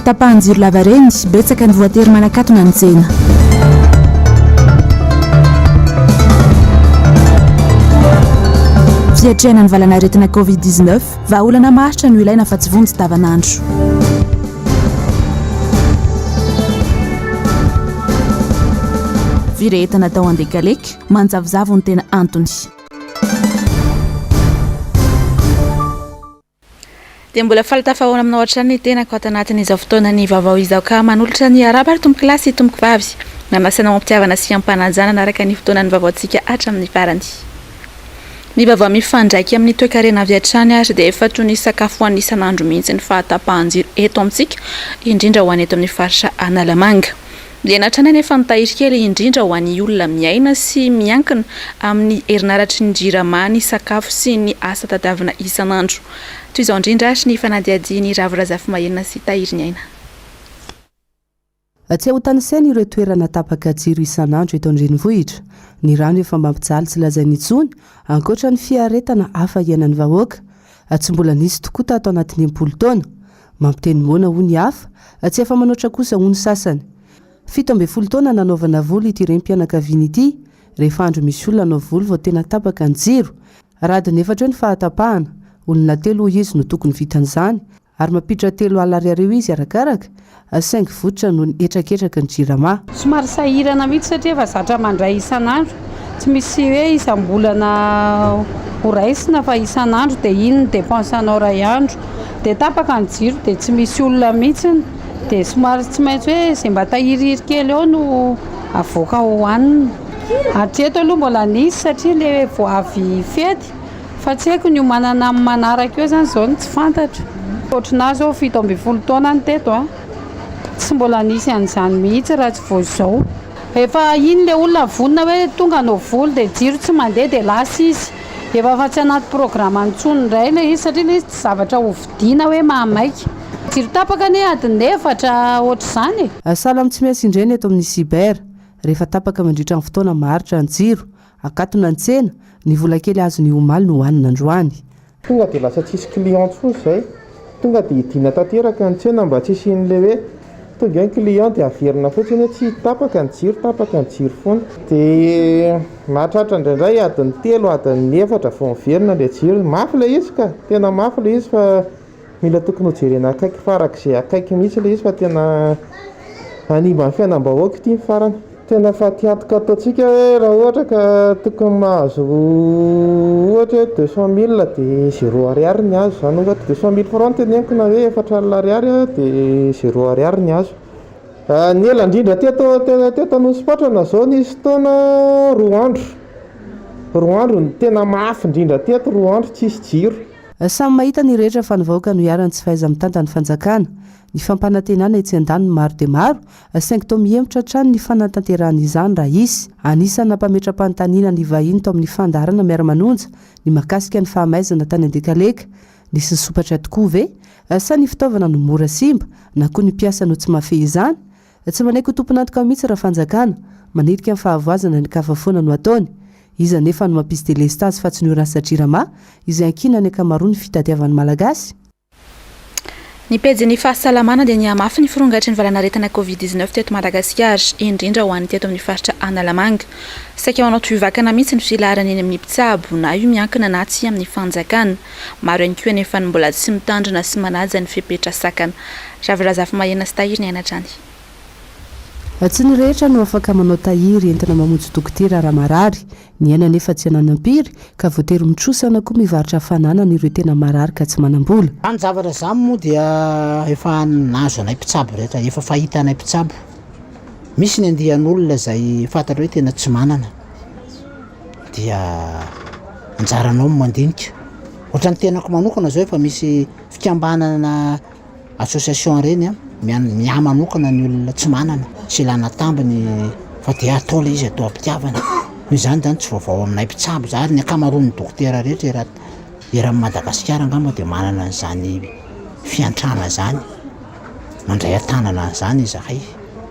fahatapahan-jiro lavareny betsaka ny voatery manakatona ny tsena. Fiatrehana ny valanaretina Covid-19 vahaolana maritra no ilaina fa tsy vonjy davanandro. Firehetana tao an-dekaleka manjavozavo ny tena antony. Dia mbola falitafahoana aminao hatrany ny tenako ato anatin'izao fotoana ny vaovao izao ka manolotra ny araba ary tompoko lahy sy tompoko vavy nanasana mampitiavana sy ampananjanana araka ny fotoana ny vaovaontsika hatramin'ny farany. Ny vaovao mifandraiky amin'ny toe-karena avy hatrany ary dia efa toy ny sakafo hoan'ny isan'andro mihitsy ny fahatapahan-jiro eto amintsika indrindra ho an'ny eto amin'ny faritra Analamanga. Dia natrana nefa nitahiry kely indrindra ho an'ny olona miaina sy miankina amin'ny herinaratra ny jirama ny sakafo sy ny asa tadiavina isan'andro. Toy izao indrindra ary ny fanadiadiany Ravirazafy Mahenina sy tahiry ny aina. Tsy ho tanisaina ireo toerana tapaka jiro isan'andro eto an-drenivohitra. Ny rano efa mampijaly tsy lazainy intsony ankoatra ny fiaretana hafa iainan'ny vahoaka. Tsy mbola nisy tokoa tato anatin'ny 10 taona. Mampiteny moana ho ny hafa, tsy efa manoatra kosa ho ny sasany. 17 taona nanaovana volo ity renim-pianakaviana ity, rehefa andro misy olona nanao volo vao tena tapaka ny jiro. Radiny efatra ny fahatapahana, olona 3 izy no tokony vitan'izany, ary mampiditra 3 alina ariary izy arakaraka, saingy votra no ny etraketraka ny jirama. Somary sahirana mihitsy satria efa zatra mandray isan'andro, tsy misy hoe isam-bolana ho raisina fa isan'andro dia iny ny dépensanao ray andro, dia tapaka ny jiro dia tsy misy olona mihitsy. Dia somary tsy maintsy hoe izay mba tahiriry kely eo no avoaka hohanina. Hatreto aloha mbola nisy satria ilay vao avy fety, fa tsy haiko ny manana amin'ny manaraka eo zany izao no tsy fantatro. Ohatranazy zao 17 taona ny teto tsy mbola nisy an'izany mihitsy raha tsy vao izao. Efa iny ilay olona vonona hoe tonga anao volo dia jiro tsy mandeha dia lasa izy. Efa tsy anaty programa intsony indray ilay izy satria ilay izy tsy zavatra hovidiana hoe mahamaika. Jiro tapaka ny adiny 4 ohatr'izany. Salama tsy maintsy indreny eto amin'ny cyber. Rehefa tapaka mandritra ny fotoana maharitra ny jiro, akatona ny tsena, ny vola kely azony omaly no hohanina androany. Tonga dia lasa tsisy client fotsy izay. Tonga dia hidiana tanteraka ny tsena mba tsy isian'ilay hoe tonga ny client dia averina fotsiny hoe tsy tapaka ny jiro foana. Dia mahatratra indraindray adiny 3 adiny 4 vao miverina ilay jiro. Mafy ilay izy ka, tena mafy ilay izy fa mila tokony ho jerena akaiky farak'izay akaiky mihitsy ilay izy fa tena hanimba ny fiainam-bahoaka ity ny farany. Tena fatiantoka ataontsika hoe raha ohatra ka tokony mahazo ohatra 200 000 dia 0 ariary ny azo. Zany ohatra 200 000 francs tenenkina hoe 4 alina ariary dia 0 ariary ny azo. Ny ela indrindra teto Anosipatrana zao nisy taona 2 andro. 2 andro ny tena mafy indrindra teto, 2 andro tsisy jiro. Samy mahita ny rehetra fa ny vahoaka no iarany tsy fahaiza mitantana fanjakana. Ny fampanantenana etsy an-daniny maro dia maro, saingy toa mihemitra hatrany ny fanatanterahana izany raha isy. Anisany nampametra-panontaniana ny vahiny tao amin'ny fandarana miara-manonja ny mahakasika ny fahamaizana tany an-dekaleka. Nisy nisopatra tokoa ve? Sa ny fitaovana no mora simba na koa ny mpiasa no tsy mahafehy izany? Tsy manaiky ho tomponantoka mihitsy raha fanjakana, manirika ny fahavoazana ny kafafoana no ataony. Iza nefa no mampisy delestazy fa tsy ny orinasa jirama, izay ankina ny ankamaroany fitadiavan'ny malagasy. Ny pejy fahasalamana dia nihamafy ny firongatry ny valanaretina Covid-19 teto Madagasikara, indrindra ho an'ny teto amin'ny faritra Analamanga. Saika manao tohivakana mihitsy ny filaharana eny amin'ny mpitsabo na io miankina na tsy amin'ny fanjakana. Maro ihany koa anefa ny mbola tsy mitandrina sy manaja ny fipetra sakana. Ravirazafy Mahenina sy tahiry ny ainatrany. Tsy ny rehetra no afaka manao tahiry entina mamonjy dokotera raha marary. Ny aina nefa tsy ananampiry ka voatery mitrosana koa mivarotra hafanana ny ireo tena marary ka tsy manam-bola. Any zavatra zany moa dia efa nazo anay mpitsabo rehetra, efa fahita anay mpitsabo. Misy ny andian'olona izay fantatra hoe tena tsy manana. Dia anjaranao mandinika. Ohatran'ny tenako manokana zao efa misy fikambanana association reny mihamanokana ny olona tsy manana sy ilana tambiny fa dia atao ilay izy atao ampitiavana. Noho izany zany tsy vaovao aminay mpitsabo zany ny ankamaroan'ny dokotera rehetra eran'ny Madagasikara angamba dia manana an'izany fiantrana zany, mandray an-tanana an'izany izahay.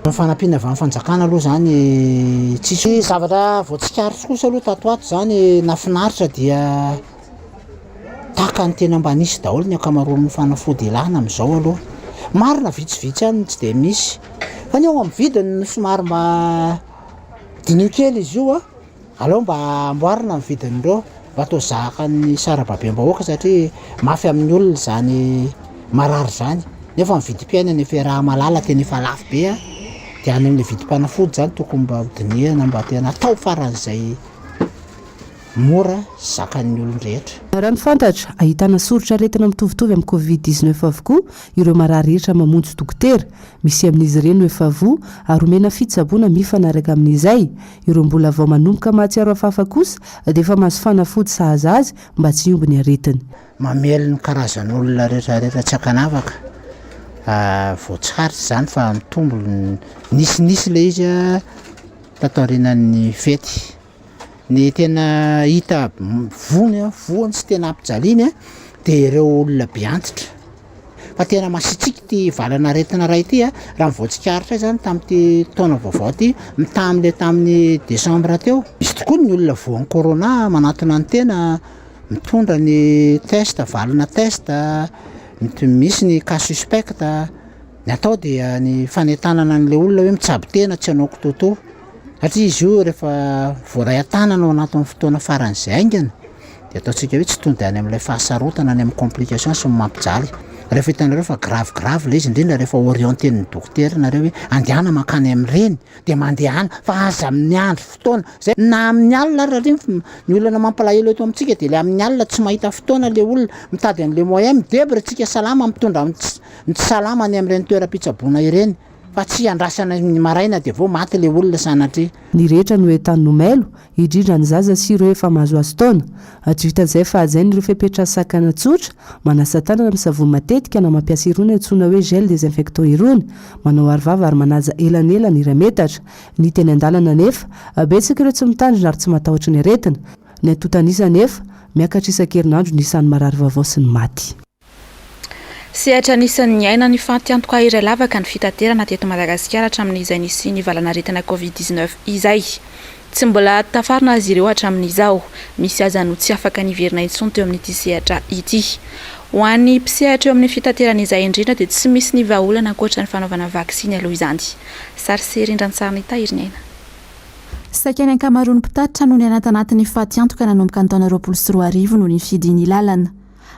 Ny fanampiana avy amin'ny fanjakana aloha zany tsisy zavatra voatsikaritry kosa aloha tato ato zany nafinaritra dia taka ny tena mba nisy daholo ny ankamaroan'ny fanafody ilana amin'izao aloha. marina vitsivitsy any tsy de misy fa ny eo amin'ny vidiny somary mba dinio kely izy io a aleo mba amboarina ny vidin'ireo mba atao zaka ny sarababe-mbahoaka satria mafy amin'ny olona zany marary zany nefa mividim-piainana efa raha malala tena efa lafo be a de any amin'ny vidim-panafody zany tokony mba hodiniana mba tena atao faran'izay mora zakan'ny olon-drehetra. Raha ny fantatra ahitana soritra aretina mitovitovy amin'ny Covid-19 avokoa ireo marary rehetra mamonjy dokotera misy amin'izy ireny efa voa ary omena fitsaboana mifanaraka amin'izay ireo mbola vao manomboka mahatsiaro hafahafa kosa dia efa mahazo fanafody sahaza azy mba tsy hiomby ny aretina. Mamely ny karazan'olona rehetrarehetra tsy akanavaka voatsaritsy zany fa mitombo nisinisy le izy a tataorinan'ny fety ny tena hita voany sy tena ampijaliany dia ireo olona be antitra fa tena masitsika ty valana aretina ray ity raha mivoatsikaritra zany tamin'ity taona vaovao ty mitamile tamin'ny desambra teo misy tokoa ny olona voan'ny corona manatona ny tena mitondra ny testa valana testa misy ny cas suspecta ny atao dia ny fanetanana n'le olona hoe mitsaby tena tsy hanao kototo satria izy io rehefa voaray an-tanana ao anatin'ny fotoana faran'izay aingana dia ataontsika hoe tsy tonda any amin'ilay fahasarotana any amin'ny complication sy mampijaly rehefa hitanareo fa grave le izy indrindra rehefa orienten'ny dokotera nareo hoe andehana makany amin'ireny dia mandehana fa aza amin'ny andro fotoana zay na amin'ny alina raha ny olona mampalahelo eto amintsika dia le amin'ny alina tsy mahita fotoana le olona mitady an'le moyen midebre tsika salama mitondra ny tsy salama any amin'ireny toeram-pitsaboana ireny fa tsy andrasana ny maraina dia vao maty le olona sanatria. Ny rehetra no etan'ny nomelo indrindra ny zaza sy ireo efa mahazo azy taona hatvitan'izay fa hajainy ireo fepetra sakana tsotra manasa tanana amin'ny savony matetika na mampiasa irony antsoina hoe gel désinfectant irony manao arivava ary manaja elanelana iray metatra ny teny an-dalana nefa betsaka ireo tsy mitandrina ary tsy matahotra ny aretina ny antotanisa nefa miakatra isan-kerinandro nisan'ny marary vaovao sy ny maty. Sehatra nisan'ny aina ny fantiantoka iray lavaka ny fitaterana teto Madagasikara hatramin'izay nisy ny valana aretina Covid-19 izay. Tsy mbola tafarina azy ireo hatramin'izao, misy aza no tsy afaka niverina intsony teo amin'ity sehatra ity. Ho an'ny mpisehatra eo amin'ny fitaterana izay indrindra dia tsy misy ny vahaolana ankoatra ny fanaovana vaksiny aloha izany. Sary serindran-tsariny tahiriny aina. Saika ny ankamaroan'ny mpitatitra no ny anatanatiny fatiantoka nanomboka ny taona 2024 no ny fidiny lalana.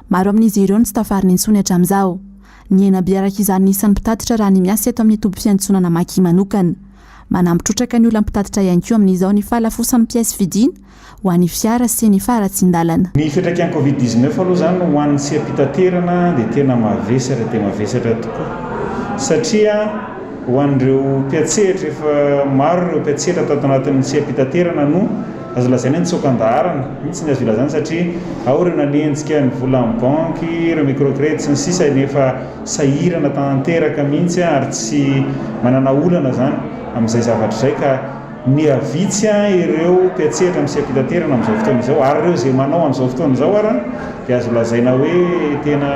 Maro amin'izy ireo ny tsy tafariny intsony hatramin'izao. Ny aina biaraka izany isan'ny mpitatitra raha ny miasa eto amin'ny toby fiantsonana maki manokana. Manampitrotraka ny olona mpitatitra ihany koa amin'izao ny fahalafosan'ny pièce vidiana ho an'ny fiara sy ny faratsin-dalana. Ny fiantraikan'ny Covid-19 aloha zany ho an'ny seha-pitaterana dia tena mavesatra tokoa satria ho an'ireo mpiatsehatra efa maro ireo mpiatsehatra tato anatin'ny seha-pitaterana no azo lazaina ny tsokan-daharana mihitsy ny azo ilazana satria ao ireo nanenjika ny vola amin'ny banky ireo microcrédit sy ny sisa nefa sahirana tanteraka mihitsy ary tsy manana olana zany amin'izay zavatra izay ka ny avitsy ireo mpiatsehatra amin'ny seha-pitaterana amin'izao fotoana izao ary ireo izay manao amin'izao fotoana izao ary dia azo lazaina hoe tena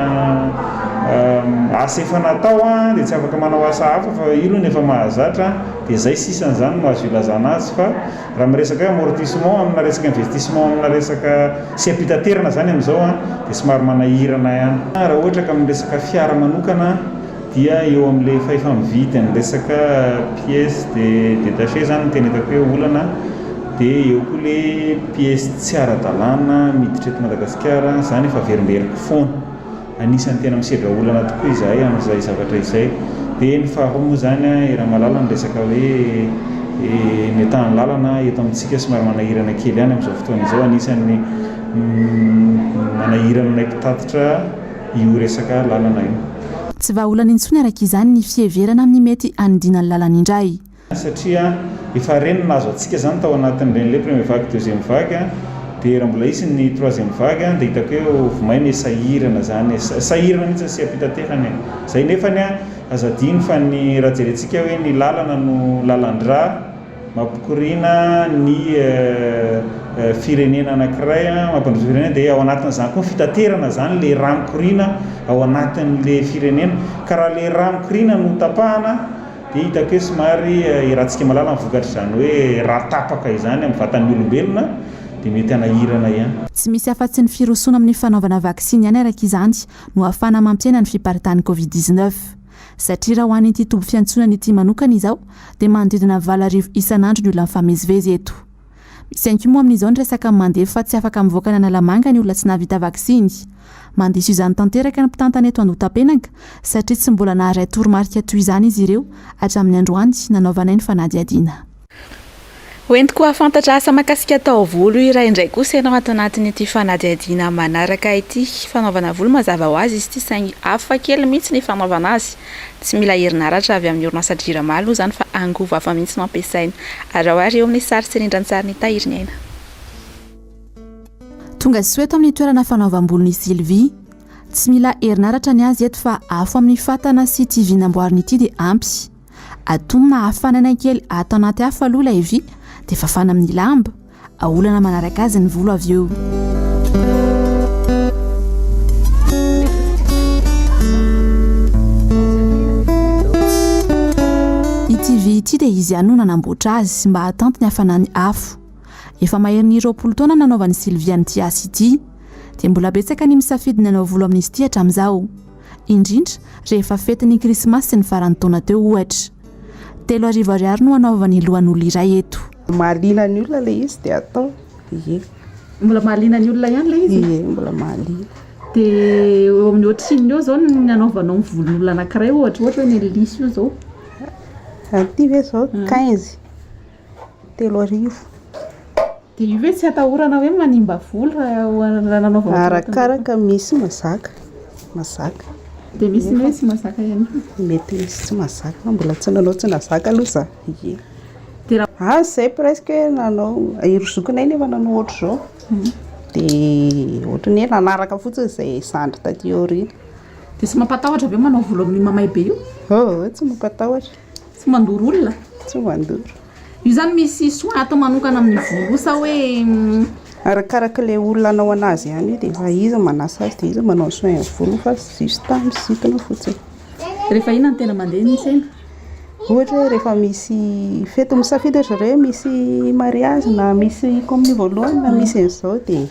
asa efa natao dia tsy afaka manao asa hafa fa ilo ny efa mahazatra dia izay sisan'izany no azo ilazana azy fa raha miresaka amortissement amina resaka investissement amina resaka seha-pitaterana zany amin'izao dia somary manahirana ihany. Raha ohatra ka amin'ny resaka fiara manokana dia eo amin'ilay efa mividy ny resaka pièce détachée zany no tena hitako hoe olana dia eo koa ilay pièce tsy ara-dalàna miditra eto Madagasikara zany efa verimberiko foana. Anisan'ny tena misedra olana tokoa izahay amin'izay zavatra izay dia ny faharoa moa zany raha malala ny resaka hoe metany lalana eto amintsika somary manahirana kely ihany amin'izao fotoana izao anisan'ny manahirana ilay mpitatitra io resaka lalana io. Tsy vahaolana intsony araka izany ny fieverana amin'ny mety anodina ny lalana indray satria efa reny nazo antsika zany tao anatin'ireny premier vague deuxième vague dia raha mbola isy ny troisième vague dia hitako hoe vomainy sahirana zany sahirana mihitsy ny seha-pitaterana izay nefany azadiny fa ny raha jerentsika hoe ny lalana no lalandra mampikoriana ny firenena anankiray mampandroso firenena dia ao anatin'izany koa fitaterana zany le raha mikoriana ao anatin'le firenena ka raha le raha mikoriana no tapahana dia hitako hoe somary irahantsika malala mivokatra izany hoe raha tapaka izany amin'ny vatan'ny olombelona dia mety anahirana ihany. Tsy misy afa-tsy ny firosoana amin'ny fanaovana vaksiny ihany araka izany no ahafahana mampiena ny fiparitahan'ny Covid-19. satria raha ho an'ity tobo fiantsonana ity manokana izao dia manodidina 7 isan'andro ny olona mifamezivezy eto. Misy ihany koa moa amin'izao ny resaka mandeha fa tsy afaka mivoaka ny analamanga ny olona tsy nahavita vaksiny. Mandiso izany tanteraka ny mpitantana eto Andohatapenaka satria tsy mbola naharay toromarika toy izany izy ireo hatramin'ny androany nanaovana ny fanadihadiana. Hoentiko afantatra asa makasika taovolo iray indray kosa ianao ato anatin'ity fanadihadiana manaraka ity. Fanaovana volo mazava ho azy izy ity saingy hafa kely mihitsy ny fanaovana azy. Tsy mila herinaratra avy amin'ny orinasa Jirama aloha izany fa angovo hafa mihitsy no ampiasaina. Ary ao ary eo amin'ny sary selindran-tsary ny tahiriny aina. Tonga soa eto amin'ny toerana fanaovam-bolon'i Sylvie. Tsy mila herinaratra ny azy eto fa afo amin'ny fatana sy TV namboariny ity dia ampy. Atomina hafanana kely ato anaty hafa aloha ilay vy dia fafana amin'ny lamba. Aolana manaraka azy ny volo avy eo. Ity vy ity dia izy ihany no nanamboatra azy mba hatanty ny hafanany afo. Efa mahery 20 taona nanaovan'i Sylvie an'ity asa ity dia mbola betsaka ny misafidy nanao volo amin'izy ity hatramin'izao. Indrindra rehefa fetin'ny krismasy sy ny farany taona teo ohatra. 3,000 ariary no anaovany lohan'olona iray eto. Mahaliana ny olona ilay izy dia atao. Mbola mahaliana ny olona ihany ilay izy? Mbola mahaliana. Dia eo amin'ny ohatriny eo izao ny anaovanao ny volon'olona anankiray ohatra hoe ny lisy io izao? Anty ve izao 15 3,000. Dia io ve tsy atahorana hoe manimba volo raha nanaova? Arakaraka misy mazaka. Dia misy hoe tsy mazaka ihany. Mety misy tsy mazaka, mbola tsy nanao tsy nazaka aloha za. Dia zay presque nanao irozokonay nefa nanao ohatr' izao. Dia ohatran'ny hoe nanaraka fotsiny izay zandry taty aoriana. dia tsy mampatahotra ve manao volo amin'ny mamay be io? Tsy mampatahotra. Tsy mandoro olona? Tsy mandoro. Io zany misy soin atao manokana amin'ny volo sa hoe arakaraka ilay olona anao anazy ihany dia efa izy manasa azy dia izy manao soin amin'ny volo fa juste misintona fotsiny. Rehefa inona no tena mandeha ny tsena? Ohatra hoe rehefa misy fety misafidy ohatra hoe misy mariage na misy kominy voalohany na misy an'izao dia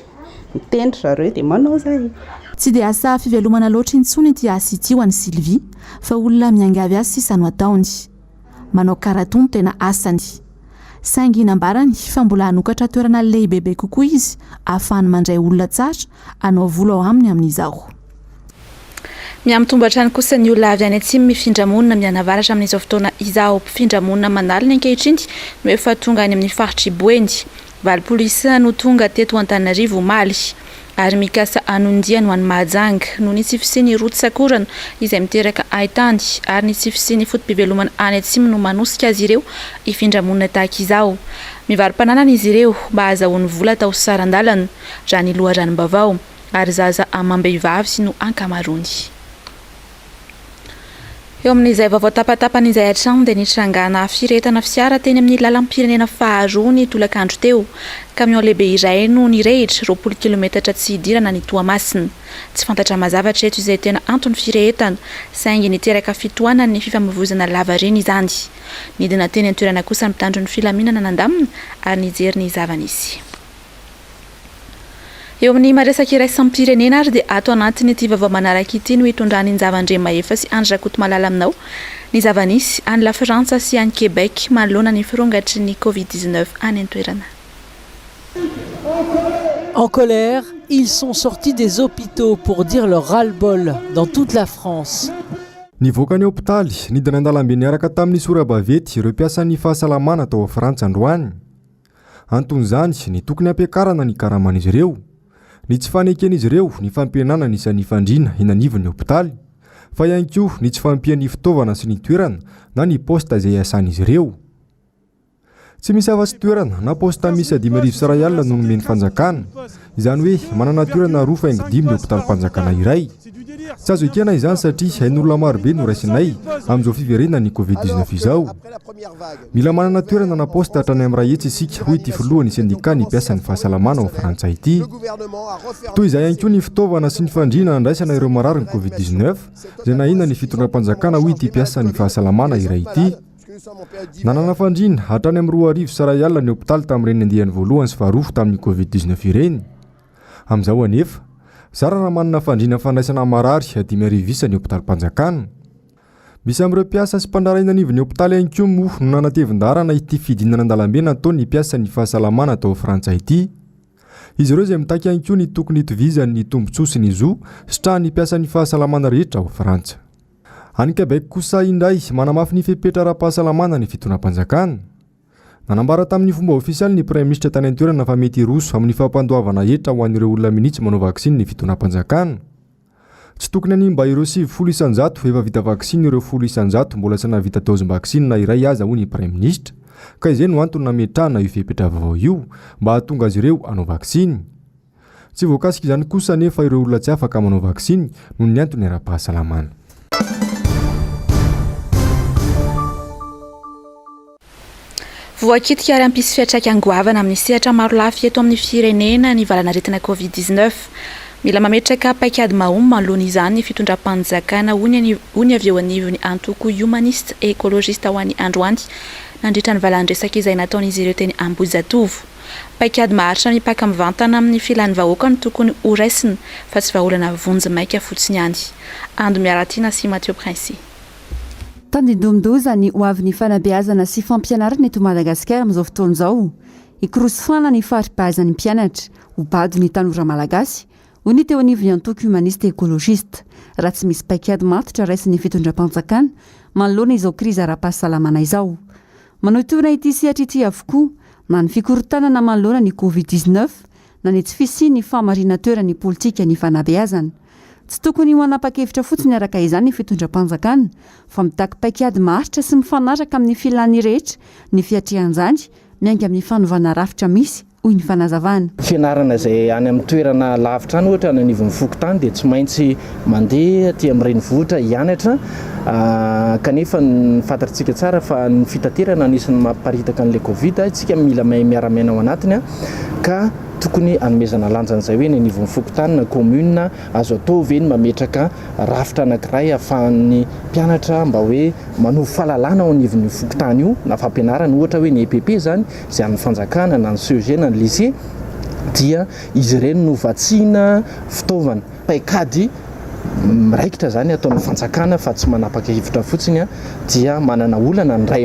mitendry zareo dia manao zay. Tsy dia asa fivelomana loatra intsony ity asa ity ho an'i Sylvie fa olona miangavy azy sisa no ataony. Manao karatony tena asany. Saingy nambarany fa mbola hanokatra toerana lehibebe kokoa izy ahafahany mandray olona tsara hanao volo ao aminy amin'izao. Miamitombo hatrany kosa ny olona avy any atsimo mifindra monina mianavaratra amin'izao fotoana izao. Mpifindra monina mandalo ny ankehitriny no efa tonga any amin'ny faritry Boendy. 20 isa no tonga teto Antananarivo omaly ary mikasa anondia no any Mahajanga no ny tsifisiny Rotsak'orana izay miteraka Haitany ary ny tsifisiny fotom-pivelomana any atsimo no manosika azy ireo hifindra monina tahaka izao. Mivarom-pananana izy ireo mba ahazahoany vola atao sarandalana raha ny loharanom-bavao ary zaza amam-behivavy no ankamarony. Eo amin'izay vaovao tapatapan'izay hatrany dia nitrangana firetana fiara teny amin'ny lalam-pirenena faharoa ny tolakandro teo. Kamion lehibe iray no nirehitra 20 kilometatra tsy hidirana ny Toamasina. Tsy fantatra mazavatra eto izay tena antony firehetana saingy niteraka fitohanany ny fifamoivoizana lavareny izany. Nidina teny an-toerana kosa mitandro ny filaminana nandamina ary nijery ny zava-nisy. Eo amin'ny maresaka iraisam-pirenena ary dia ato anatin'ity vaovao manaraka ity no hitondrany ny Zavandrema efa sy Andry Rakoto malala aminao. Ny zava-nisy any La Frantsa sy any Québec manoloana ny firongatry ny Covid-19 any an-toerana. En colère, ils sont sortis des hôpitaux pour dire leur ras-le-bol dans toute la France. Nivoaka ny hôpitaly nidina an-dalambe niaraka tamin'ny sora-bavety ireo mpiasan'ny fahasalamana tao a Frantsa androany. Anton'izany ny tokony ampiakarana ny karaman'izy ireo. Ny tsy faneken'izy ireo ny fampianana ny isan'ny fandriana hinanivon'ny hôpitaly, fa ihany koa ny tsy fampian'ny fitaovana sy ny toerana na ny posta izay iasan'izy ireo. Tsy misy afa-tsy toerana na posta misy 5,000 ariary no nomeny fanjakana, izany hoe manana toerana 2,5 ny hôpitalim-panjakana iray. Tsy azo ekena izany satria hain'olona marobe no raisinay amin'izao fiverenana ny Covid-19 izao. Mila manana toerana na posta hatrany amin'ny ray hetsy isika hoy ity filohan'ny sendika ny mpiasan'ny fahasalamana ao Frantsay ity. Toy izay ihany koa ny fitaovana sy ny fandriana andraisana ireo marary ny Covid-19 izay nahina ny fitondram-panjakana hoy ity mpiasan'ny fahasalamana iray ity. Nanana fandriana hatrany amin'ny 2,000 ariary ny hôpitaly tamin'ireny andiany voalohany sy faharoa tamin'ny Covid-19 ireny. Amin'izao anefa zara raha manana fandriana fandraisana marary 5,000 ny hôpitalim-panjakana. misy amin'ireo mpiasa sy mpandraraina anivon'ny hopitaly ihany koa moa no nanatevin-darana ity fidinana an-dalambe nataony mpiasa ny fahasalamana tao Frantsa ity. Izy ireo izay mitaky ihany koa ny tokony hitovizan'ny tombontsoa ny zo sitrahan'ny mpiasa ny fahasalamana rehetra ao Frantsa. Any Quebec kosa indray manamafy ny fepetra ara-pahasalamana ny fitonam-panjakana. Nanambara tamin'ny fomba ofisialy ny Premier Ministre tany an-toerana fa mety roso amin'ny fampandoavana hetra ho an'ireo olona minitsy manao vaksiny ny fitonam-panjakana. Tsy tokony hanimba ireo 700 efa vita vaksiny ireo 100 mbola tsy navita dose-vaksiny na iray aza hoy ny Premier Ministre. Ka izay no antony nametrahana io fepetra vaovao io mba hahatonga azy ireo hanao vaksiny. Tsy voakasika izany kosa nefa ireo olona tsy afaka manao vaksiny noho ny antony ara-pahasalamana. Voakitika ary ampisy fiantraikan-goavana amin'ny sehatra maro lafy eto amin'ny firenena ny valanaretina COVID-19. Mila mametraka paikady mahomby manoloana izany ny fitondram-panjakana hony avy eo anivon'ny antoko humaniste et écologiste ho an'ny androany nandritra ny valan-dresaka izay nataon'izy ireo teny Ambozatovo. Paikady maharitra mipaka mivantana amin'ny filan'ny vahoaka no tokony ho raisina fa tsy vahaolana vonjy maika fotsiny any. Ando miaratiana sy Mathieu Prince. Tandidomdoza ny ho avy ny fanabeazana sy fampianarana eto Madagasikara amin'izao fotoana izao. Ikorosofana ny fari-pahaizan'ny mpianatra ho bado ny tanora malagasy ho ny teo anivon'ny antoko humaniste écologiste. Raha tsy misy paikady matotra raisin'ny fitondram-panjakana manoloana izao krizy ara-pahasalamana izao. Manohitona ity sehatra ity avokoa na ny fikorontanana manoloana ny COVID-19 na ny tsy fisian'ny famarina toeran'ny politika ny fanabeazana. Tsy tokony ho anapa-kevitra fotsiny araka izany ny fitondram-panjakana fa mitaky paikady maharitra sy mifanaraka amin'ny filan'ny rehetra ny fiatrehan-jany miainga amin'ny fanovana rafitra misy hoy ny fanazavana. Fianarana izay any amin'ny toerana lavitra any ohatra any anivon'ny fokotany dia tsy maintsy mandeha aty amin'ny renivohitra hianatra kanefa ny fantatsika tsara fa ny fitaterana anisan'ny mamparitaka an'ilay Covid isika mila miara-miaina ao anatiny ka tokony anomezana lanjan'izay hoe ny anivon'ny fokotany na commune azo atao ve ny mametraka rafitra anankiray ahafahan'ny mpianatra mba hoe manovo fahalalana ao anivon'ny fokotany io na fampianarana ohatra hoe ny EPP zany izay amin'ny fanjakana na ny CEG na ny lycée dia izy ireny no vatsiana fitaovana paikady miraikitra zany ataon'ny fanjakana fa tsy manapa-kevitra fotsiny dia manana olana ny ray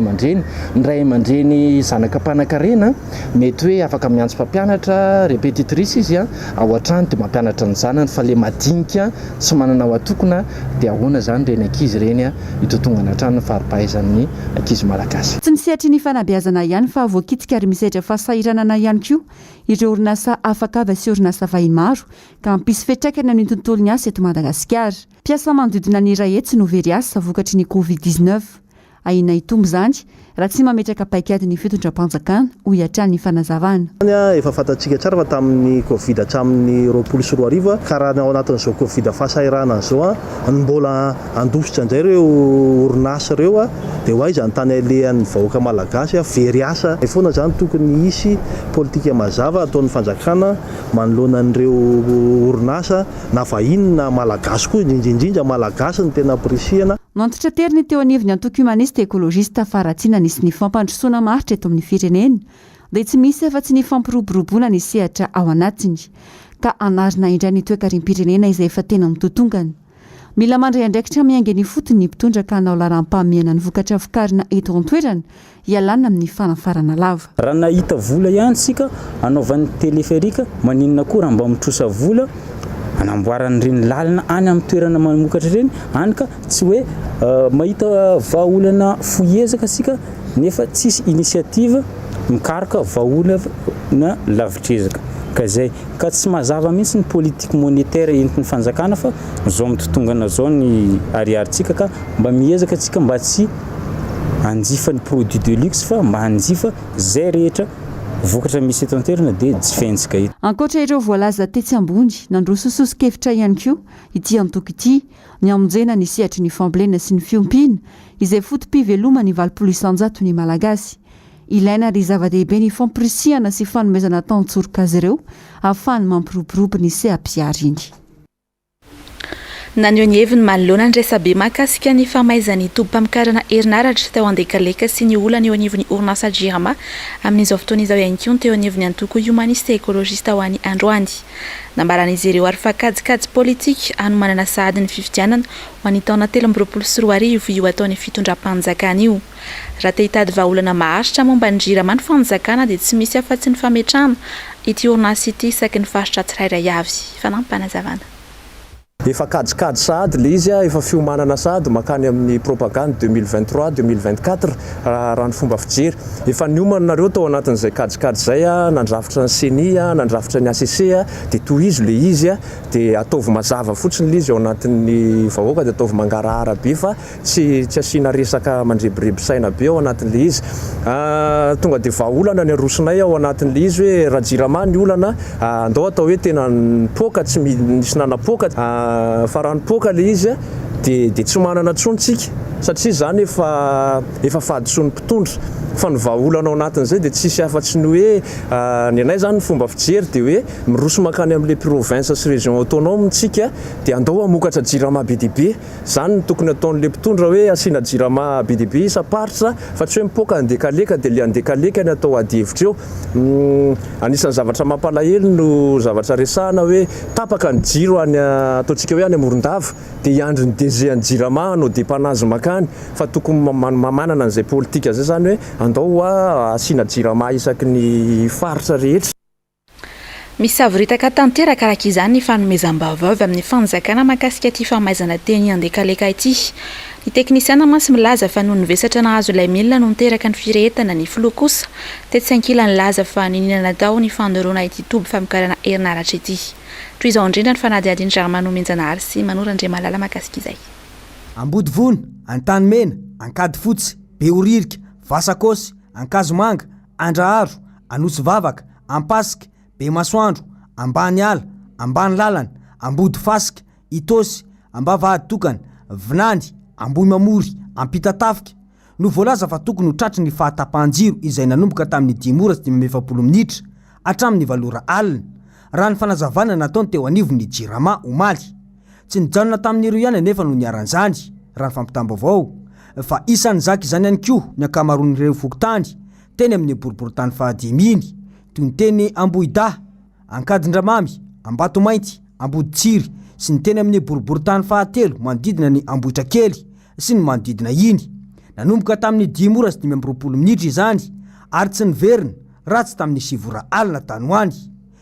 aman-dreny zanaka mpanankarena mety hoe afaka miantso mpampianatra répétitrice izy ao an-trano dia mampianatra ny zanany fa le madinika tsy manana ao atokona dia ahoana zany reny ankizy reny hitotongana hatrany fari-pahaizan'ny ankizy malagasy. Tsy misehatra ny fanabeazana ihany fa voakitika ary misehatra fahasahiranana ihany koa ireo orinasa afaka avy sy orinasa vahiny maro ka ampisy fiantraikany amin'ny tontolon'ny asa eto Madagasikara. Mpiasa manodidina ny iray hetsy no very asa vokatry ny COVID-19. Ahina hitombo zany raha tsy mametraka paikady ny fitondram-panjakana ho hiatrany ny fanazavana. Efa fantatsika tsara fa tamin'ny Covid hatramin'ny 20 ka raha ao anatin'izao Covid fahasahirana izao mbola andositra indray ireo orinasa ireo dia ho aiza ny tany alehan'ny vahoaka malagasy very asa foana zany tokony hisy politika mazava ataon'ny fanjakana manoloana an'ireo orinasa na vahiny na malagasy koa indrindra malagasy ny tena aprisihana. Nantitra teriny teo anivon'ny antoko humaniste écologiste fa raha tsy nanisy ny fampandrosoana maritra eto amin'ny firenena dia tsy misy afa-tsy ny fampiroboroboana ny sehatra ao anatiny ka anarina indray ny toe-karim-pirenena izay efa tena mitotongana. Mila mandray andraikitra miainga ny fotony ny mpitondra ka hanao laharam-pahamehana ny vokatra vokarina eto an-toerana hialana amin'ny fanafarana lava. Raha nahita vola ihany sika anaovan'ny teleferika maninona koa raha mba mitrosa vola anamboarany reny lalina any amin'ny toerana mamokatra reny any ka tsy hoe mahita vahaolana foiezaka sika nefa tsisy inisiativa mikaroka vahaolana lavitrezaka ka zay ka tsy mazava mihitsy ny politique monétaire entin'ny fanjakana fa zao mitotongana zao ny ariaritsika ka mba miezaka tsika mba tsy anjifa ny produit de luxe fa mba anjifa zay rehetra vokatra misy eto an-toerana dia jifentsika ito. Ankoatra ireo voalaza tetsy ambony nandro sososikevitra ihany koa ity antoko ity ny amonjena ny sehatry ny fambolena sy ny fiompiana izay fotom-piveloma ny 20% ny malagasy. Ilaina ry zava-dehibe ny fampirisihana sy fanomezana tantsorika azy ireo ahafahany mampiroborobo ny seha-piary iny. naneo ny heviny manoloana ny resabe mahakasika ny famaizany tobo-pamikarana herinaratra teo andekaleka sy ny olana eo anivon'ny orinasa Jirama amin'izao fotoana izao ihany koa teo anivon'ny antoko humaniste ekologista ho an'ny Androany. Nambaran'izy ireo ary fa kajikajy politika hanomanana sahady ny fifidianana ho an'ny taona 2024 io ataony fitondram-panjakana io. Raha te hitady vahaolana maharitra momba ny Jirama ny fanjakana dia tsy misy afa-tsy ny fametrahana ity orinasa ity isaky ny faritra tsirairay avy. Fanampanazavana. Efa kajikajy sahady le izy efa fiomanana sahady makany amin'ny propagande 2023-2024 raha ny fomba fijery. Efa niomanareo tao anatin'izay kajikajy zay nandrafitra ny CENI nandrafitra ny ACC dia toy izy le izy dia ataovy mazava fotsiny le izy ao anatin'ny vahoaka dia ataovy mangarahara be fa tsy asiana resaka mandrebirebisaina be ao anatin'le izy. Tonga dia vahaolana ny arosonay ao anatin'le izy hoe raha Jirama ny olana andao atao hoe tena nipoaka tsy misy nanapoaka fa raha nipoaka le izy dia tsy manana tsontsika satria zany efa fahadisoan'ny mpitondra fa ny vahaolana ao anatin'izay dia tsisy afa-tsy ny hoe ny anay zany ny fomba fijery dia hoe miroso makany amin'ilay province sy région autonome tsika dia andao hamokatra Jirama be dia be. Zany ny tokony ataon'ilay mpitondra hoe asiana Jirama be dia be isa-paritra fa tsy hoe mipoaka andekaleka dia le andekaleka ny atao ady hevitra eo. Anisan'ny zavatra mampalahelo no zavatra resahana hoe tapaka ny jiro ataontsika hoe any Morondava dia hiandry ny DG any Jirama no dépannage makany fa tokony mamanana an'izay politika zay zany hoe andao asiana Jirama isaky ny faritra rehetra. Misy savoritaka tanteraka araka izany ny fanomezam-baovao amin'ny fanjakana mahakasika ity famaizana teny andekaleka ity. Ny teknisiana masy milaza fa noho ny vesatra nahazo ilay milina no niteraka ny firehetana ny filoha kosa tetsy ankila ny laza fa nininana tao ny fandoroana ity toby famikarana herinaratra ity. Toy izao indrindra ny fanadihadiany Jarmano Menjanahary sy Manorandre Malala mahakasika izay. Ambody vona, antany mena, ankady fotsy, beoririka, vasakosy, ankazomanga, andraharo, anosy vavaka, ampasika, be masoandro, ambany ala, ambany lalana, ambody fasika, itosy, ambavahady tokana, vinandy, amboy mamory, ampitatafika. No voalaza fa tokony ho tratry ny fahatapahan-jiro izay nanomboka tamin'ny 10:20 minitra hatramin'ny 2 alina. Raha ny fanazavana nataony teo anivon'ny Jirama omaly. Tsy nijanona tamin'ireo ihany anefa no niaran'izany raha ny fampitam-baovao fa isan'ny zaka izany ihany koa ny akamaroan'ireo fokontany teny amin'ny boriboritany fahadiminy toy ny teny Ambohida, Ankadindramamy, Ambatomainty, Amboditsiry sy ny teny amin'ny boriboritany fahatelo manodidina ny Ambohitra kely sy ny manodidina iny. Nanomboka tamin'ny 10:20 minitra izany ary tsy niverina raha tsy tamin'ny 7 alina tany ho any.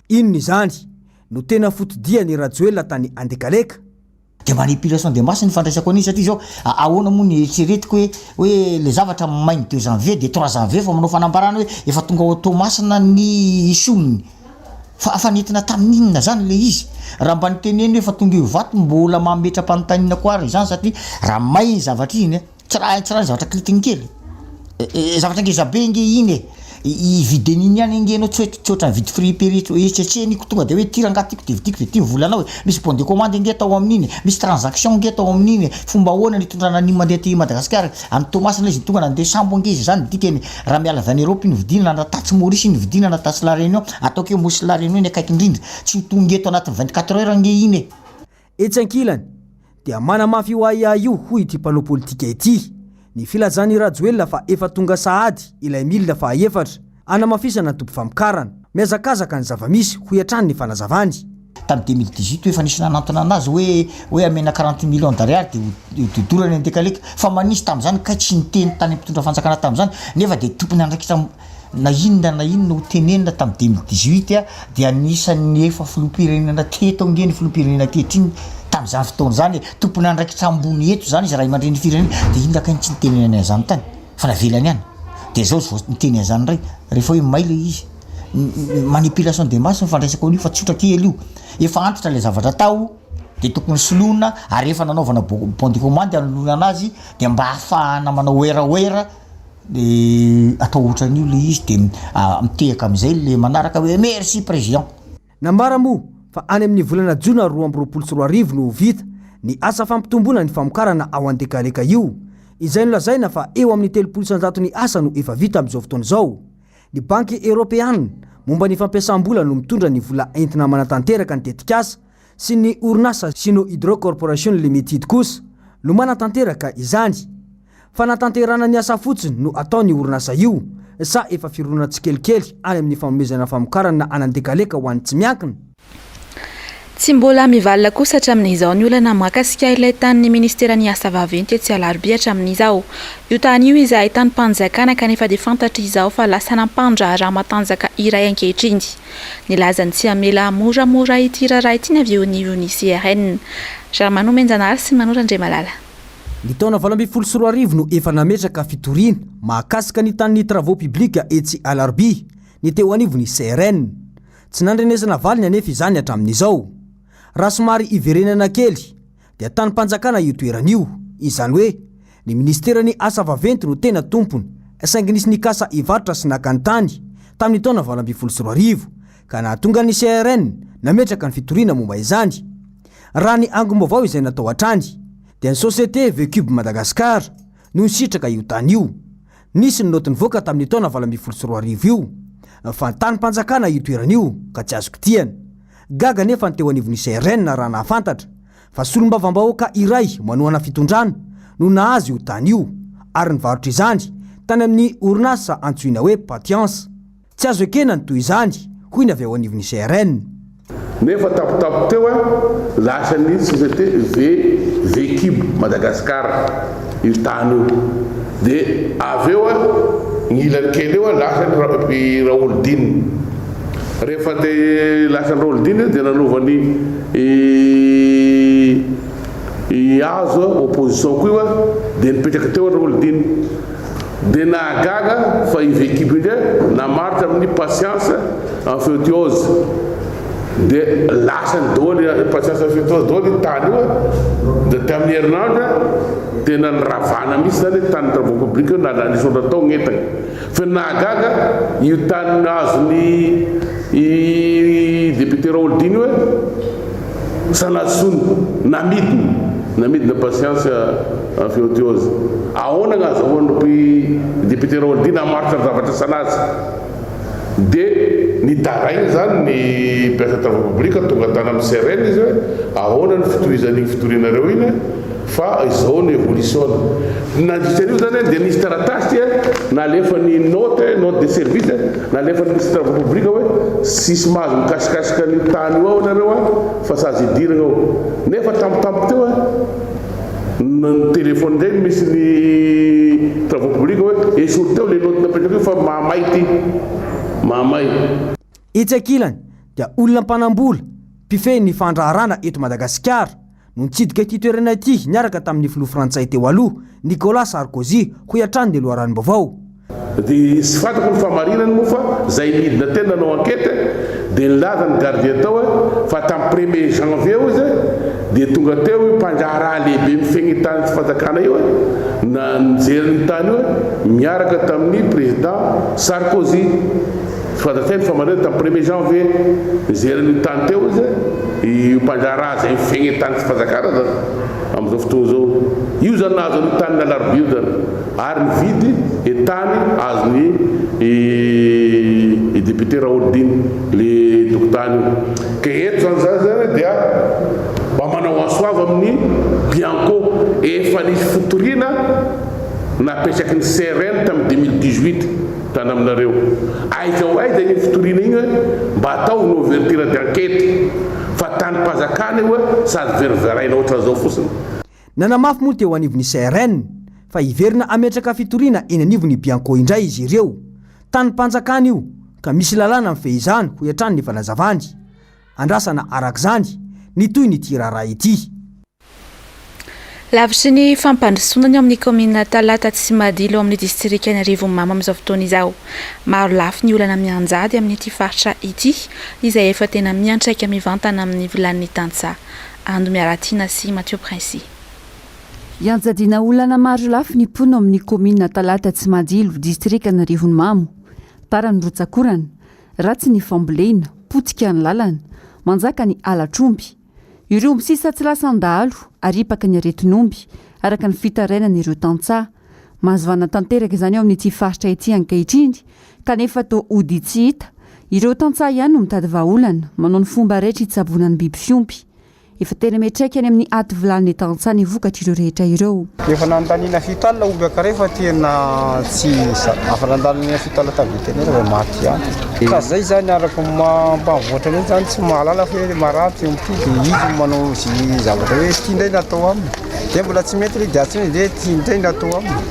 Inona izany no tena fotodia ny Rajoelina tany Andekaleka. Dia manipulation de masse ny fandraisako an'iny satria zao ahoana moa ny eritreretiko hoe le zavatra mainy 2 janvier de 3 janvier fa manao fanambarana hoe efa tonga automasina ny soniny fa nentina tamin'inona zany le izy raha mba niteneny efa tonga io vato mbola mametra-panontaniana koa ary zany satria raha mainy zavatra iny tsy raha zavatra kilitignikely zavatra ngezabe nge iny i videny ihany ngenao tsy oatra ny vidy friperetro etsetreny ko tonga dia hoe tirangatiko dia vidiko dia tia volanao hoe misy bon de commande nge tao amin'iny misy transaction nge tao amin'iny fomba ahoana ny tondrana ny mandeha ty Madagasikara amin'ny Tomasina izy tonga nandeha sambo nge izy zany dikeny raha miala avy any Europe ny vidina na tatsy Maurice ny vidina na tatsy La Réunion ataoko hoe mosy La Réunion ny akaiky indrindra tsy ho tonga eto anatin'ny 24 heures nge iny etsy ankilany dia manamafy io aia io hoy ity mpanao politika ity. Ny filazany Rajoelina fa efa tonga sahady ilay milina fa efatra anamafisana tobo famikarana miazakazaka ny zavamisy ho hatrany ny fanazavany. Tamin'ny 2018 efa nisy nanantona anazy hoe amena 40 millions d'ariary dia dodorany Andekaleka fa manisy tamin'izany ka tsy niteny tany mpitondra fanjakana tamin'izany nefa dia tompony andraikitra na inona ho tenenina tamin'ny 2018 dia anisan'ny efa filoham-pirenena teto nge ny filoham-pirenena kehitriny tamin'izany fotoana zany tompony andraikitra ambony eto zany izy raha imandreny firenena dia inona ka tsy nitenena izany tany fa navelany ihany dia zao vao niteny izany ray rehefa hoe may le izy manipulation de masse fandraisako an'io fa tsotra kely io efa antitra le zavatra tao dia tokony soloina ary efa nanaovana bon de commande anolona anazy dia mba ahafahana manao oeraoera dia atao ohatran'io le izy dia mitehaka amin'izay le manaraka hoe merci président. Nambara moa fa any amin'ny volana Jona 2024 no vita ny asa fampitomboana ny famokarana ao Andekaleka io. Izay nolazaina fa eo amin'ny 300 ny asa no efa vita amin'izao fotoana izao. Ny banky Europeanina momba ny fampiasam-bola no mitondra ny vola entina manatanteraka ny tetikasa sy ny orinasa sino hydro corporation limited kosa no manatanteraka izany fa natanterana ny asa fotsiny no ataony orinasa io sa efa firona tsikelikely any amin'ny fanomezana famokarana anandekaleka ho an'ny tsy miankina. Tsy mbola mivalina kosa hatramin'izao ny olana mahakasika ilay tanin'ny ministeran'ny asa vaventy etsy Alarobia hatramin'izao. Io tany io izay ahitany mpanjakana kanefa dia fantatra izao fa lasa nampandra raha matanjaka iray ankehitriny. Nilazany tsy amela moramora ity raha ity ny avy eo ny CRN. Germano Menjanary sy Manora Andriamalala. Ny taona 2024 no efa nametraka fitoriana mahakasika ny tanin'ny travaux publics etsy Alarobia ny teo anivony CRN. Tsy nandrenesana valiny anefa izany hatramin'izao. Raha somary iverenana kely dia tany mpanjakana io toeran'io, izany hoe ny ministeran'ny asa vaventy no tena tompony saingy nisy nikasa ivarotra sy nakany tany tamin'ny taona 2024 ka nahatonga ny CRN nametraka ny fitoriana momba izany. Raha ny angom-baovao izay natao hatrany dia ny société Vecube Madagascar no nisitraka io tany io. Nisy ny noty nivoaka tamin'ny taona 2024 io fa tany mpanjakana io toeran'io ka tsy azoko tiana. Gaga nefa ny teo anivony CRN raha nahafantatra fa solombavam-bahoaka iray manoana fitondrana no nahazy io tany io ary nivarotra izany tany amin'ny orinasa antsoina hoe Patience. Tsy azo ekena ny toy izany hoy ny avy ao anivony CRN. Nefa tapotapo teo lasa ny société Vecube Madagascar io tany io dia avy eo ny ilany kely eo lasa ny Raoldine. Rehefa dia lasa ny Raoldine dia nanovany azo opposition koa io dia nipetraka teo Raoldine dia nahagaga fa i Vecube indray namaritra amin'ny Patience Infectiose dia lasa ny daholo Patience Infectiose daholo tany io dia tamin'ny herinandro tena niravana mihitsy zany tany travaux publics na nisondra tao gn'entana fa nahagaga io tany azony i député Raoldine hoe sanasony namidina Patience Infectiose ahoana gnazahoany député Raoldine amaritra ny zavatra sanazy dia nitaraigny zany ny mpiasa travaux publics tonga tany amin'ny CRN izy hoe ahoana ny fitorizan'igny fitorianareo iny fa izao ny évolution nandritran'io zany dia nisy taratasy nalefa ny note de service nalefa ny ministre travaux publics hoe sisy mahazo mikasikasika ny tany io ao nareo fa sazy idirana ao nefa tampotampo teo ny téléphone ndray misy ny travaux publics hoe esolo teo le note napetraka io fa mahamay ty mahamay. Itsakilany dia olona mpanambola mpifehy ny fandraharana eto Madagasikara no nitsidika ity toerana ity niaraka tamin'ny filoha frantsay teo aloha Nicolas Sarkozy ho hiatrany ny loharanom-baovao. Dia sy fantako ny famarinany moa fa zay midina tena nanao enquête dia nilaza ny gardien tao fa tamin'ny 1er janvier izy dia tonga teo mpandraharaha lehibe mifegny tany tsy fanjakana io na nijeriny tany io miaraka tamin'ny président Sarkozy. Fantateny famarina tamin'ny 1er janvier nijeriny tany teo izy mpandraharaha zay mifegny tany tsy fanjakana zany amin'izao fotoana zao io zany nahazo ny tany n'Alarobia io zany ary nividy etany azony i député Raoldine le tokotany io ka eto zany dia mba manao asoava amin'ny Bianco efa nisy fitoriana napetraky ny CRN tamin'ny 2018 tany aminareo aiza ho aiza iny fitoriana igny mba atao ny ouverture d'enquête fa tany mpanjakana io sady veriveraina ohatra zao fotsiny. Nanamafy moa teo anivony CRN fa iverina ametraka fitoriana eny anivony Bianco indray izy ireo tany mpanjakana io ka misy lalàna mifehizany ho hiatrany ny fanazavany andrasana arak'izany nitoy ny tirara ity. Lavitry ny fampandrosoana amin'ny komina Talata Tsimadilo amin'ny distrika ny Arivomamo amin'izao fotoana izao. Maro lafy ny olana mianjady amin'ity faritra ity izay efa tena miantraika mivantana amin'ny vilan'ny Tantsa. Ando Miaratina sy Mathieu Princy. Ianjadiana olana maro lafy ny mpono amin'ny komina Talata Tsimadilo distrika ny Arivomamo. Tarany Rotsakorana, ratsy ny fambolena, potika ny lalana, manjaka ny alatromby. Ireo misisa tsy lasan-dahalo aripaka ny aretin'omby araka ny fitarainan'ireo Tantsa. Mazovana tanteraka izany ao amin'ity faritra ity ankehitriny kanefa toa ody tsy hita. Ireo Tantsa ihany no mitady vahaolana manao ny fomba rehetra hitsabonan'ny biby fiompy. efa tena metraika any amin'ny aty vilany tantsany vokatra ireo rehetra ireo. Efa nandaniana fitoalina ombaka rehefa tena tsy afa-nandaniana fitoalina taviteny rehefa maty ihany. Ka zay zany araka mambavoatra ny zany tsy mahalala fa maraty ity dia izy manao zy zavatra hoe tiandray natao aminy. Dia mbola tsy mety dia tsy dia tiandray natao aminy.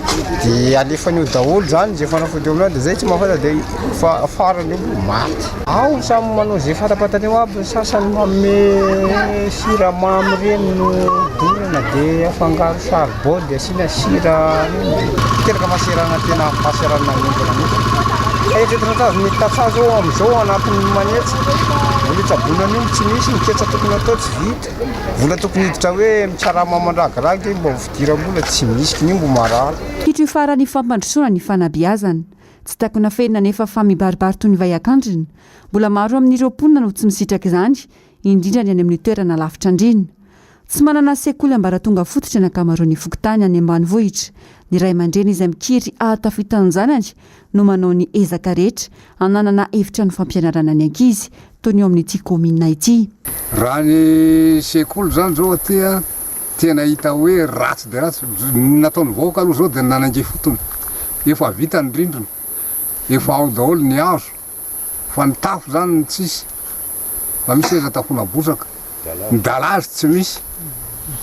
Dia alefan'io daholo zany zay fanafody amin'azy dia zay tsy mahafata dia farany io maty. Ao samy manao zay fatapatany eo aby sasany manome siramamy reny no dorana dia afangaro charbon dia asiana sira teraka masirana tena masirana entana mihitsy. Eritreretra ny tatsazo amin'izao anatin'ny manetsy vola tsabonany io tsy misy miketsa tokony atao tsy vita. Vola tokony hiditra hoe mitsarama mandragaragy mba fidiram-bola tsy misy ny mbo marary. Kitro farany fampandrosoana ny fanabeazana tsy takona fenina nefa famibaribary toy ny vaiakandrina mbola maro amin'ireo mponina no tsy misitraka izany indrindra ny any amin'ny toerana lavitra andrina. Tsy manana sekoly ambaratonga fototra ny ankamaroan'ny fokotany any ambanivohitra. Ny ray aman-dreny izay mikiry ahatafitan'ny zanany no manao ny ezaka rehetra hananana hevitra ny fampianarana ny ankizy toy ny eo amin'ity komina ity. Raha ny sekoly zany zao aty tena hita hoe ratsy dia ratsy nataony vahoaka aloha zao dia nanange fotony efa vita ny rindrina efa ao daholo ny hazo fa ny tafo zany tsisy fa misy eza tafona bosaka ny dalazy tsy misy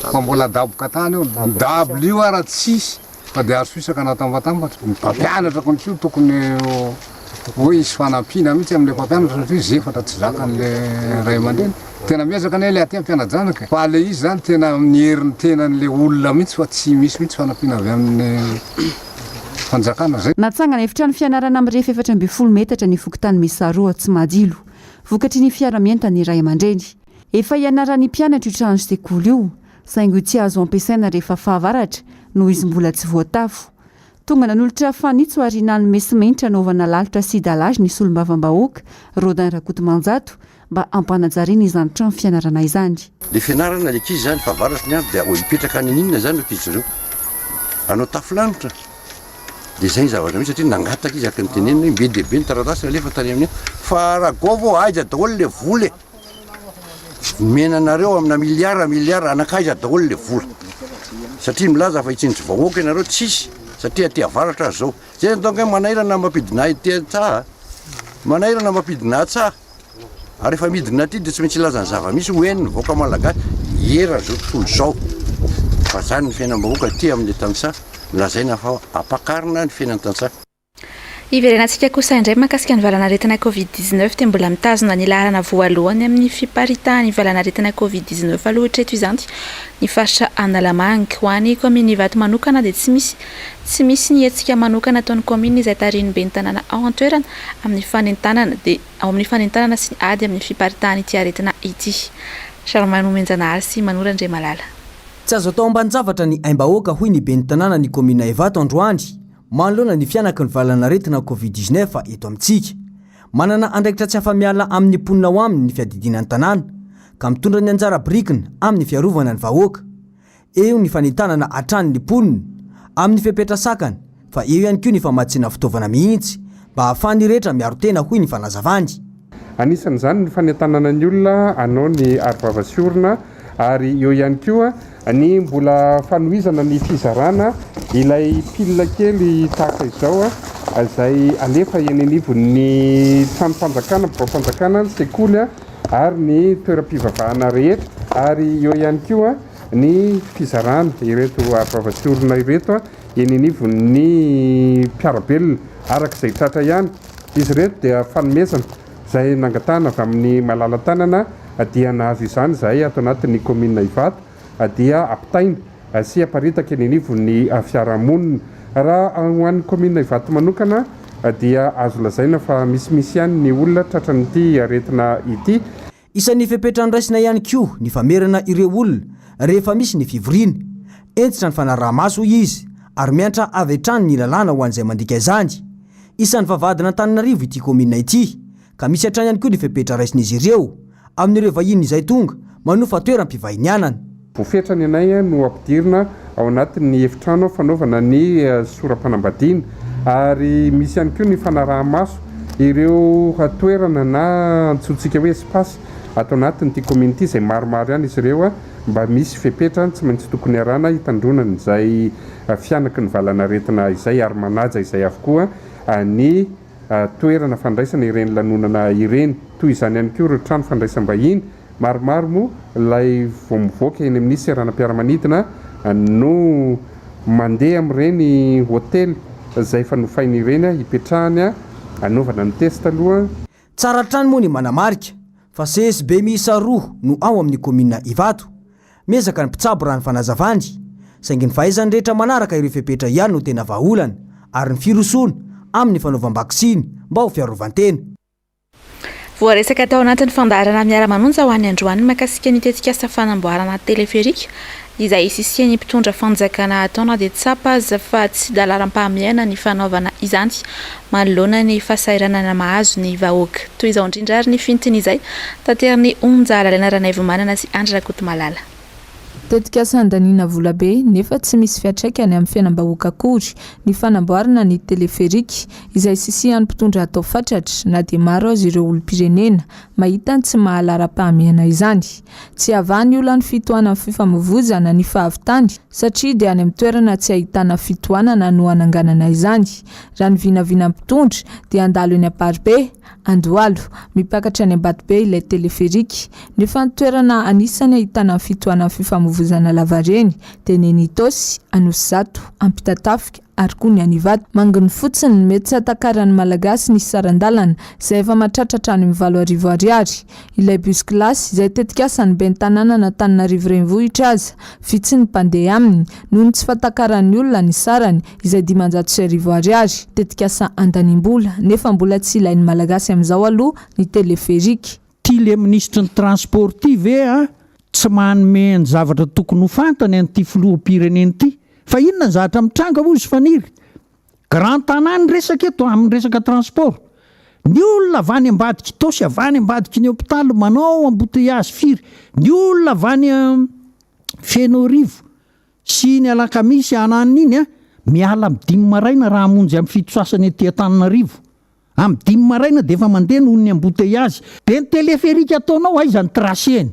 fa mbola daboka tany eo dabl io raha tsisy fa dia azo fisaka natambatambatra ny mpampianatra kontsio tokony hoe isy fanampiana mihitsy amin'le mpampianatra satria zefatra tsy zakan'le ray aman-dreny tena miezaka ny le aty ampianajanaka fa le izy zany tena amin'ny heriny tenan'le olona mihitsy fa tsy misy mihitsy fanampiana avy amin'ny fanjakana zay. Natsangana efitrano fianarana amin'ny rehefa 4 metatra ny fokotany Misaroa tsy madilo vokatry ny fiara-mienta ny ray aman-dreny. Efa ianaran'ny mpianatra io trano sekoly io saingy tsy azo ampiasaina rehefa fahavaratra noho izy mbola tsy voatafo. Tonga nanolotra fanitso ary nanome simenitra anaovana lalitra sy dalazy ny solombavam-bahoaka Rodin Rakotomanjato mba ampanajariana izany trano fianarana izany. Le fianarana le ankizy zany fahavaratra ny andro dia hipetraka any aninona zany ankizy ireo anao tafilanitra dia zay zavatra misy satria nangataka izy araka ny tenenina be dia be ny taratasy alefa tany amin'ny fa raha gavo aiza daholo le vola menanareo amina miliara anakaiza daholo le vola satria milaza fa hitsinitsy vahoaka ianareo tsisy satria ty avaratra azy zao zay donc manairana mampidina ty tsaha manairana mampidina tsaha ary efa midina aty dia tsy maintsy ilazany zava-misy hoeny ny vahoaka malagasy era zao tontolo zao fa zany ny fiainam-bahoaka ty amin'ny tantsaha lazaina fa ampakarina ny fiainan-tantsaha. Iverenantsika kosa indray mahakasika ny valanaretina Covid-19 dia mbola mitazona ny laharana voalohany amin'ny fiparitahany valanaretina Covid-19 aloha hatreto izany ny faritra Analamanga ho an'ny kominy Ivato manokana dia tsy misy ny hetsika manokana ataon'ny kominy izay tariny be ny tanàna ao an-toerana amin'ny fanentanana dia ao amin'ny fanentanana sy ny ady amin'ny fiparitahany ity aretina ity. Charmaine Menjanahary sy Manora Ndray Malala. Tsy azo atao ambanin-javatra ny aim-bahoaka hoy ny be ny tanàna ny komina Ivato androany manoloana ny fianaka ny valanaretina Covid-19 fa eto amintsika manana andraikitra tsy afa-miala amin'ny mponina ao aminy ny fiadidinan'ny tanàna ka mitondra ny anjara birikina amin'ny fiarovana ny vahoaka eo ny fanentanana atrany ny mponina amin'ny fipetrasakany fa eo ihany koa ny famatsiana fitaovana mihitsy mba ahafahany rehetra miaro tena hoy ny fanazavany. Anisan'izany ny fanentanana ny olona anao ny arovavasorona ary eo ihany koa ny mbola fanohizana ny fizarana ilay pilina kely tahaka izao izay alefa eny anivon'ny trano fanjakana fanjakana sekoly ary ny toeram-pivavahana rehetra ary eo ihany koa ny fizarana ireto arovavasorona ireto eny anivon'ny mpiarabelona arak'izay tratra ihany izy reto dia fanomezana izay nangatana avy amin'ny malala-tanana dia nahazo izany izay ato anatin'ny komina Ivato dia ampitaina sy aparitaka eny anivon'ny fiarahamonina raha ho an'ny komina Ivato manokana dia azo lazaina fa misimisy ihany ny olona tratran'ity aretina ity. Isan'ny fepetrany raisina ihany koa ny famerana ireo olona rehefa misy ny fivoriana entitra ny fanaraha-maso izy ary miantra avy hatrany ny lalàna ho an'izay mandika izany. Isan'ny vavadina Antananarivo ity komina ity ka misy hatrany ihany koa ny fepetra raisin'izy ireo amin'ireo vahiny izay tonga manofa toeram-pivahinianana. Vofetrany anay no ampidirina ao anatin'ny efitrano fanaovana ny soram-panambadiana ary misy ihany koa ny fanaraha-maso ireo toerana na antsointsika hoe espace atao anatin'ity commune ity zay maromaro ihany izy ireo a mba misy fepetra tsy maintsy tokony arana hitandronana izay fianaky ny valanaretina izay ary manaja izay avokoa ny toerana fandraisana ireny lanonana ireny toy izany ihany koa ireo trano fandraisam-bahiny maromaro moa ilay vao mivoaka eny amin'ny seranam-piaramanidina no mandeha amin'ireny hôtely izay fanofainy ireny hipetrahany anaovana ny testa aloha. Tsara trano moa ny manamarika fa CSB miisa 2 no ao amin'ny komina Ivato miezaka ny mpitsabo raha ny fanazavany saingy ny fahaizany rehetra manaraka ireo fepetra ihany no tena vahaolana ary ny firosoana amin'ny fanaovam-bakisiny mba ho fiarovantena. Voaresaka tao anatin'ny fandarana miara-manonja ho an'ny androany makasika ny tetikasa fanamboarana teleferika izay sisiany mpitondra fanjakana ataona dia tsapaza fa tsy dalaram-pahamiaina ny fanaovana izany manoloana ny fasairanana mahazo ny vahoaka toy izao indrindra ary ny fintiny izay tanterany onjala lena ranaivomanana sy Andriakoto Malala. Tetikasa andaniana vola be nefa tsy misy fiatraikany amin'ny fiainam-bahoaka akory ny fanamboarana ny teleferika izay sisian'ny mpitondra atao fatratra na dia maro azy ireo olom-pirenena mahita tsy mahalara-pahamiana izany. Tsy avany olona ny fitoanana fifamoivoizana ny fahavitany satria dia any amin'ny toerana tsy ahitana fitoanana no ananganana izany. Raha ny vinavina mpitondra dia andalo eny Amparibe, Andohalo mipakatra any Ambatobe ilay teleferika nefa ny toerana anisany ahitana fitoanana fifamoivoizana lavareny dia ny Itosy, Anosizato, Ampitatafika ary koa ny Ivato. Manginy fotsiny mety tsy atakaran'ny malagasy ny sarandalana izay efa mahatratra any amin'ny 7,000 ariary. Ilay bus classe izay tetikasa ny ben'ny tanàna na Antananarivo renivohitra aza vitsy ny mpandeha aminy noho ny tsy fatakaran'ny olona ny sarany izay 500,000 ariary. Tetikasa andanimbola nefa mbola tsy ilain'ny malagasy amin'izao aloha ny teleferika. Tile ministre ny transportive tsy manome ny zavatra tokony ho fantany an'ity filoham-pirenena ity. Fa inona ny zavatra mitranga ozy faniry? Grand tanàny resaka eto amin'ny resaka transport. Ny olona avany ambadiky Itosy, avany ambadiky ny hôpitaly manao embouteillage firy. Ny olona avany Fianorivo sy ny Alakamisy ananiny iny miala amin'ny 5 maraina raha hamonjy amin'ny fito sasany etỳ Antananarivo. Amin'ny 5 maraina dia efa mandeha noho ny embouteillage. Dia ny teleferika ataonao aiza ny traceny?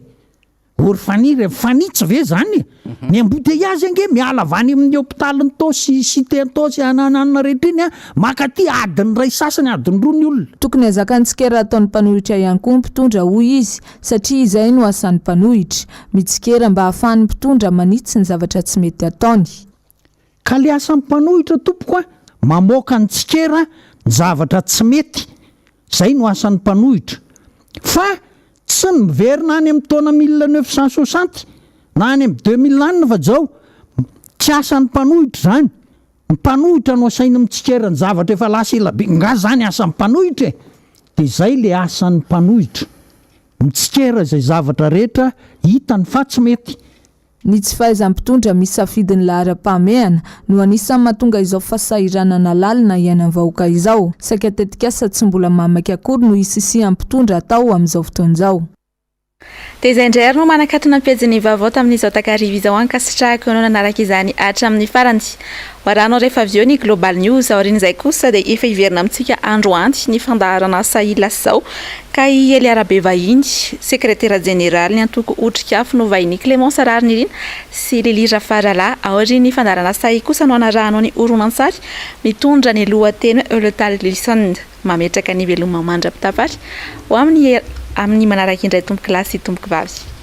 Ory faniry fanitsy ve zany? Ny embouteillage ange miala avany amin'ny hôpitaly ny Tosy cité Tosy ananana rehetra iny makaty adiny ray sasany adiny roa ny olona. Tokony azakan-tsikera ataon'ny mpanohitra ihany koa mpitondra hoy izy satria izay no asan'ny mpanohitra mitsikera mba hahafahan'ny mpitondra manitsy ny zavatra tsy mety ataony. Ka le asan'ny mpanohitra tompoko mamoaka ny tsikera ny zavatra tsy mety. Zay no asan'ny mpanohitra. Fa tsy miverina any amin'ny taona 1960 na any amin'ny 2000 fa zao tsy asan'ny mpanohitra zany. Ny mpanohitra no asainy mitsikera ny zavatra efa lasa elabe nga zany asan'ny mpanohitra dia zay le asan'ny mpanohitra mitsikera izay zavatra rehetra hitany fa tsy mety. Ny tsy fahaizam-pitondra misafidiny lahara-pahamehana no anisan'ny mahatonga izao fasahiranana lalina iainan'ny vahoaka izao. Saika tetikasa tsy mbola mamaky akory no isisihan'ny mpitondra atao amin'izao fotoan'izao. Dia izay indray ary no manakatona ny pejy ny vaovao tamin'izao takariva izao ankasitrahako ianao nanaraka izany hatramin'ny farany. Hoaranao rehefa avy eo ny Global News aorian'izay kosa dia efa hiverina amintsika andro anty ny fandaharana sahila lasa izao ka Ely Arabe vahiny sekretera jeneraly ny antoko otrikafo no vahiny Clémence Rarnirina sy Lili Rafarala aorian'ny fandaharana sahi kosa no anarahanao ny horonan-tsary mitondra ny lohateny Euletal Lisand mametraka ny veloma mandrapitapary ho amin'ny manaraka indray tompo kilasy tompo vavy.